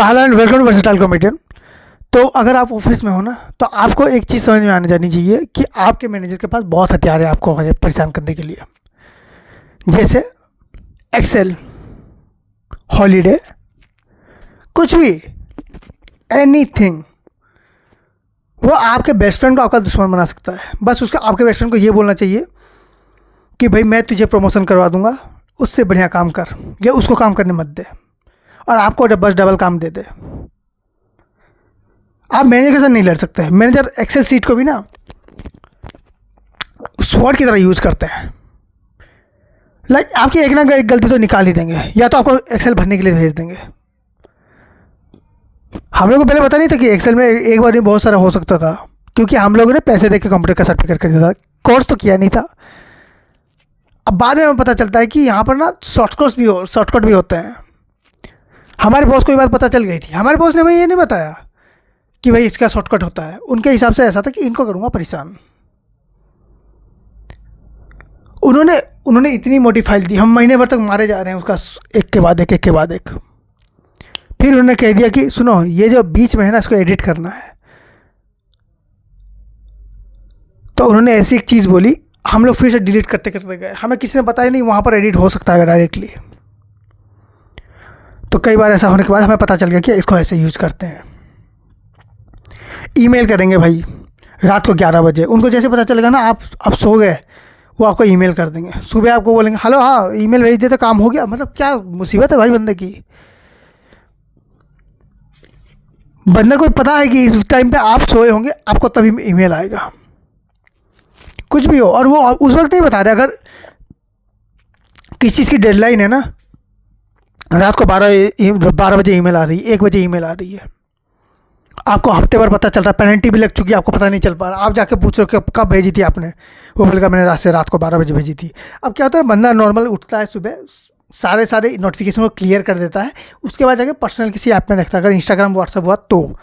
So hello and welcome to versatile comedian. तो अगर आप ऑफिस में हो ना, तो आपको एक चीज़ समझ में आने जानी चाहिए कि आपके मैनेजर के पास बहुत हथियार है आपको परेशान करने के लिए। जैसे एक्सेल, हॉलीडे, कुछ भी, एनीथिंग। वो आपके बेस्ट फ्रेंड को आपका दुश्मन बना सकता है। बस उसका आपके बेस्ट फ्रेंड को ये बोलना चाहिए कि भाई मैं तुझे प्रमोशन करवा दूंगा, उससे बढ़िया काम कर, या उसको काम करने मत दे और आपको बस डबल काम दे दे। आप मैनेजर के साथ नहीं लड़ सकते। मैनेजर एक्सेल सीट को भी ना स्वॉर्ड की तरह यूज़ करते हैं। लाइक आपकी एक ना एक गलती तो निकाल ही देंगे, या तो आपको एक्सेल भरने के लिए भेज देंगे। हम लोग को पहले पता नहीं था कि एक्सेल में एक बार में बहुत सारा हो सकता था, क्योंकि हम लोगों ने पैसे देके कंप्यूटर का सर्टिफिकेट कर दिया था, कोर्स तो किया नहीं था। अब बाद में हमें पता चलता है कि यहाँ पर ना शॉर्टकट भी होते हैं। हमारे बॉस को ये बात पता चल गई थी। हमारे बॉस ने हमें ये नहीं बताया कि भाई इसका शॉर्टकट होता है। उनके हिसाब से ऐसा था कि इनको करूँगा परेशान। उन्होंने इतनी मोटी फाइल दी, हम महीने भर तक मारे जा रहे हैं उसका, एक के बाद एक। फिर उन्होंने कह दिया कि सुनो, ये जो बीच में है ना, इसको एडिट करना है। तो उन्होंने ऐसी एक चीज़ बोली, हम लोग फिर से डिलीट करते करते गए। हमें किसी ने बताया नहीं वहाँ पर एडिट हो सकता है डायरेक्टली। तो कई बार ऐसा होने के बाद हमें पता चल गया कि इसको ऐसे यूज़ करते हैं। ईमेल करेंगे भाई रात को 11 बजे। उनको जैसे पता चलेगा ना आप सो गए, वो आपको ईमेल कर देंगे। सुबह आपको बोलेंगे हेलो, हाँ ईमेल भेज देते, काम हो गया। मतलब क्या मुसीबत है भाई बंदे की। बंदे को पता है कि इस टाइम पे आप सोए होंगे, आपको तभी ईमेल आएगा, कुछ भी हो। और वो उस वक्त नहीं बता रहे। अगर किसी चीज़ की डेडलाइन है ना, रात को 12 बजे ईमेल आ रही है, 1 बजे ईमेल आ रही है, आपको हफ्ते भर पता चल रहा है, पेनल्टी भी लग चुकी है, आपको पता नहीं चल पा रहा। आप जाके पूछ रहे हो कब भेजी थी आपने, वो बोलेगा मैंने रात को 12 बजे भेजी थी। अब क्या होता है, बंदा नॉर्मल उठता है सुबह, सारे नोटिफिकेशन को क्लियर कर देता है, उसके बाद जाके पर्सनल किसी ऐप में देखता है। अगर इंस्टाग्राम व्हाट्सअप हुआ तो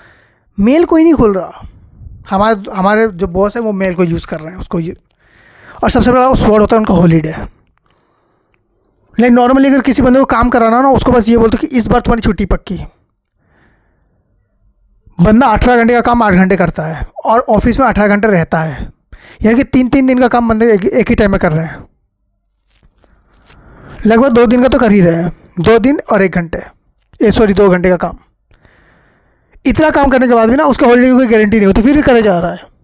मेल कोई नहीं खोल रहा। हमारे जो बॉस है वो मेल को यूज़ कर रहे हैं उसको। और सबसे बड़ा स्वॉर्ड होता है उनका हॉलीडे। लेकिन नॉर्मली अगर किसी बंदे को काम कराना ना, उसको बस ये बोलते कि इस बार तुम्हारी छुट्टी पक्की। बंदा 18 घंटे का काम 8 घंटे करता है और ऑफिस में 18 घंटे रहता है, यानी कि 3-3 दिन का काम बंदे एक ही टाइम में कर रहे हैं। लगभग 2 दिन का तो कर ही रहे हैं, 2 दिन और 1 घंटे, 2 घंटे का काम। इतना काम करने के बाद भी ना उसके हॉलीडे की कोई गारंटी नहीं होती, फिर भी करे जा रहा है।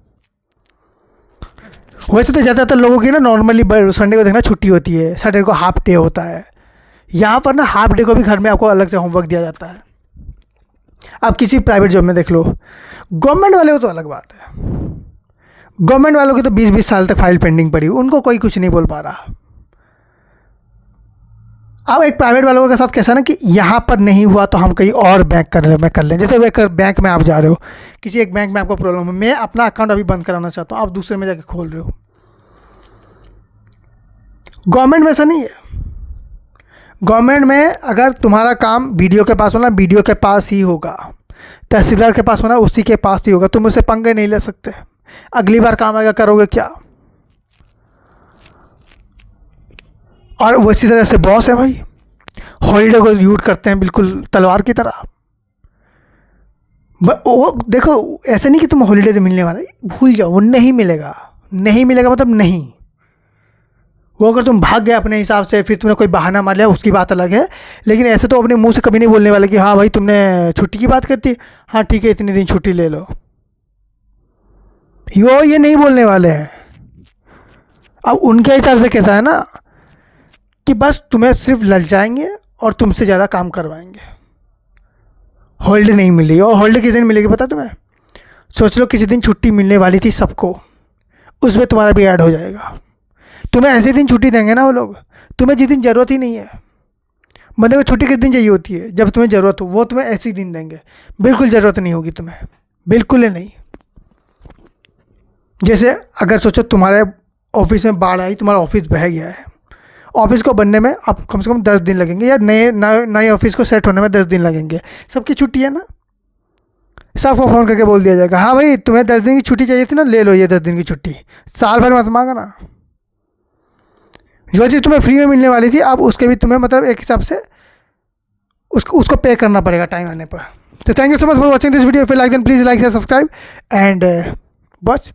वैसे तो ज़्यादातर लोगों की ना नॉर्मली संडे को देखना छुट्टी होती है, सैटरडे को हाफ डे होता है। यहाँ पर ना हाफ डे को भी घर में आपको अलग से होमवर्क दिया जाता है। आप किसी प्राइवेट जॉब में देख लो, गवर्नमेंट वाले को तो अलग बात है। गवर्नमेंट वालों की तो 20-20 साल तक फाइल पेंडिंग पड़ी, उनको कोई कुछ नहीं बोल पा रहा। अब एक प्राइवेट वालों के साथ कैसा ना कि यहाँ पर नहीं हुआ तो हम कहीं और बैंक कर लें। जैसे बैंक में आप जा रहे हो, किसी एक बैंक में आपको प्रॉब्लम है, मैं अपना अकाउंट अभी बंद कराना चाहता हूँ, आप दूसरे में जाके खोल रहे हो। गवर्नमेंट में ऐसा नहीं है। गवर्नमेंट में अगर तुम्हारा काम बीडीओ के पास होना, बीडीओ के पास ही होगा, तहसीलदार के पास होना, उसी के पास ही होगा। तुम उससे पंगे नहीं ले सकते। अगली बार काम आएगा, करोगे क्या। और वो इसी तरह से बॉस है भाई, हॉलीडे को यूज करते हैं बिल्कुल तलवार की तरह। वो देखो, ऐसा नहीं कि तुम हॉलीडे से मिलने वाला है, भूल जाओ, वो नहीं मिलेगा। नहीं मिलेगा मतलब नहीं। वो अगर तुम भाग गए अपने हिसाब से, फिर तुमने कोई बहाना मार लिया, उसकी बात अलग है। लेकिन ऐसे तो अपने मुंह से कभी नहीं बोलने वाले कि हाँ भाई तुमने छुट्टी की बात करती, हाँ ठीक है इतने दिन छुट्टी ले लो। ये नहीं बोलने वाले हैं। अब उनके हिसाब से कैसा है ना कि बस तुम्हें सिर्फ ललचाएंगे और तुमसे ज़्यादा काम करवाएंगे। हॉलीडे नहीं मिल रही, और हॉलीडे किस दिन मिलेगी पता तुम्हें? सोच लो किसी दिन छुट्टी मिलने वाली थी सबको, उसमें तुम्हारा भी ऐड हो जाएगा। तुम्हें ऐसे दिन छुट्टी देंगे ना वो लोग, तुम्हें जिस दिन ज़रूरत ही नहीं है। बंदे को छुट्टी किस दिन चाहिए होती है? जब तुम्हें ज़रूरत हो, वो तुम्हें ऐसे ही दिन देंगे। बिल्कुल ज़रूरत नहीं होगी तुम्हें, बिल्कुल ही नहीं। जैसे अगर सोचो तुम्हारे ऑफिस में बाढ़ आई, तुम्हारा ऑफिस बह गया है, ऑफिस को बनने में आप कम से कम 10 दिन लगेंगे, या नए ऑफिस को सेट होने में 10 दिन लगेंगे। सबकी छुट्टी है ना, सबको फ़ोन करके बोल दिया जाएगा हाँ भाई तुम्हें 10 दिन की छुट्टी चाहिए थी ना, ले लो ये 10 दिन की छुट्टी। साल भर मत मांगा ना। जो चीज़ तुम्हें फ्री में मिलने वाली थी, अब उसके भी तुम्हें मतलब एक हिसाब से उसको पे करना पड़ेगा टाइम आने पर। तो thank you so much for watching this video. If you like then please like share subscribe and watch